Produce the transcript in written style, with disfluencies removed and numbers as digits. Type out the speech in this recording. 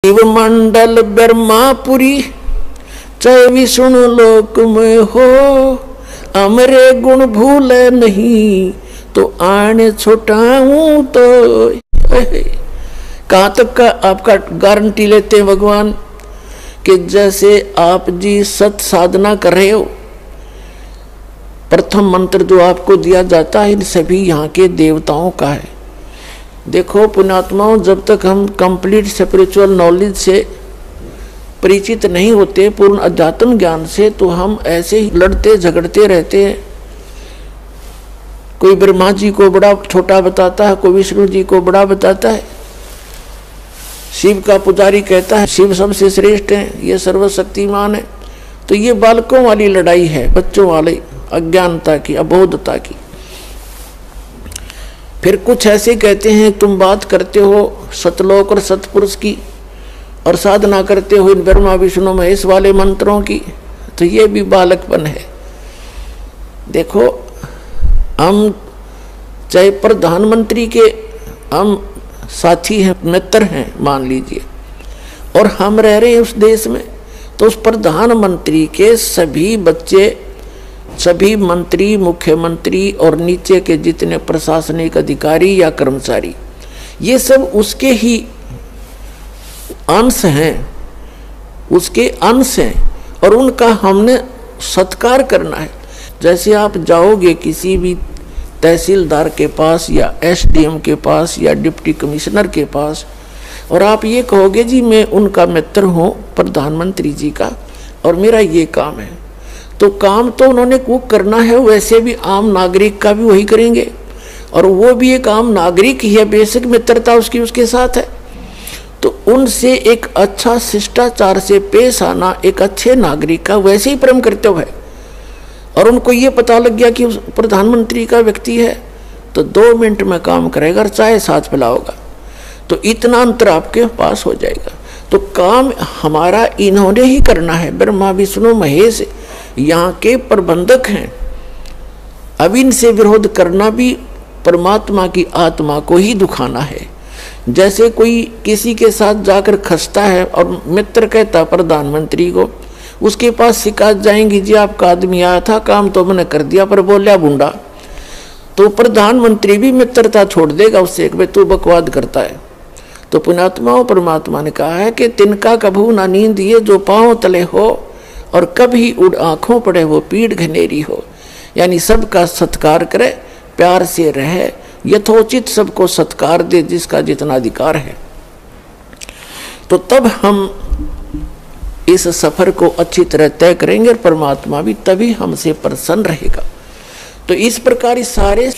शिव मंडल ब्रह्मापुरी चाहे विष्णु लोक में हो, अमरे गुण भूल नहीं तो आने छुटाऊं तो। कहाँ तक का आपका गारंटी लेते हैं भगवान कि जैसे आप जी सत साधना कर रहे हो, प्रथम मंत्र जो आपको दिया जाता है इन सभी यहाँ के देवताओं का है। देखो पुण्यात्माओं, जब तक हम कंप्लीट स्पिरिचुअल नॉलेज से परिचित नहीं होते, पूर्ण अध्यात्म ज्ञान से, तो हम ऐसे ही लड़ते झगड़ते रहते हैं। कोई ब्रह्मा जी को बड़ा छोटा बताता है, कोई विष्णु जी को बड़ा बताता है। शिव का पुजारी कहता है शिव सबसे श्रेष्ठ है, ये सर्वशक्तिमान है। तो ये बालकों वाली लड़ाई है, बच्चों वाली अज्ञानता की, अबोधता की। फिर कुछ ऐसे कहते हैं तुम बात करते हो सतलोक और सतपुरुष की और साधना करते हो इन ब्रह्मा विष्णु महेश वाले मंत्रों की, तो ये भी बालकपन है। देखो हम चाहे प्रधानमंत्री के हम साथी हैं, मित्र हैं मान लीजिए, और हम रह रहे हैं उस देश में, तो उस प्रधानमंत्री के सभी बच्चे, सभी मंत्री, मुख्यमंत्री और नीचे के जितने प्रशासनिक अधिकारी या कर्मचारी, ये सब उसके ही अंश हैं, उसके अंश हैं, और उनका हमने सत्कार करना है। जैसे आप जाओगे किसी भी तहसीलदार के पास या एसडीएम के पास या डिप्टी कमिश्नर के पास, और आप ये कहोगे जी मैं उनका मित्र हूँ प्रधानमंत्री जी का और मेरा ये काम है, तो काम तो उन्होंने वो करना है, वैसे भी आम नागरिक का भी वही करेंगे, और वो भी एक आम नागरिक ही है, बेसिक मित्रता उसकी उसके साथ है। तो उनसे एक अच्छा शिष्टाचार से पेश आना एक अच्छे नागरिक का वैसे ही परम कर्तव्य है। और उनको ये पता लग गया कि प्रधानमंत्री का व्यक्ति है तो 2 मिनट में काम करेगा और चाय साथ पिलाओगा, तो इतना अंतर आपके पास हो जाएगा। तो काम हमारा इन्होंने ही करना है, ब्रह्मा विष्णु महेश यहाँ के प्रबंधक हैं। अब इनसे विरोध करना भी परमात्मा की आत्मा को ही दुखाना है। जैसे कोई किसी के साथ जाकर खसता है और मित्र कहता प्रधानमंत्री को, उसके पास शिकायत जाएंगी जी आपका आदमी आया था, काम तो मैंने कर दिया पर बोलिया बुंडा, तो प्रधानमंत्री भी मित्रता छोड़ देगा उससे, भाई तू बकवाद करता है। तो पुण्यात्माओं, परमात्मा ने कहा है कि तिनका कभू ना नींद ये जो पांव तले हो, और कभी उड़ आंखों पड़े वो पीठ घनेरी हो। यानी सबका सत्कार करे, प्यार से रहे, यथोचित सबको सत्कार दे जिसका जितना अधिकार है। तो तब हम इस सफर को अच्छी तरह तय करेंगे और परमात्मा भी तभी हमसे प्रसन्न रहेगा। तो इस प्रकार इस सारे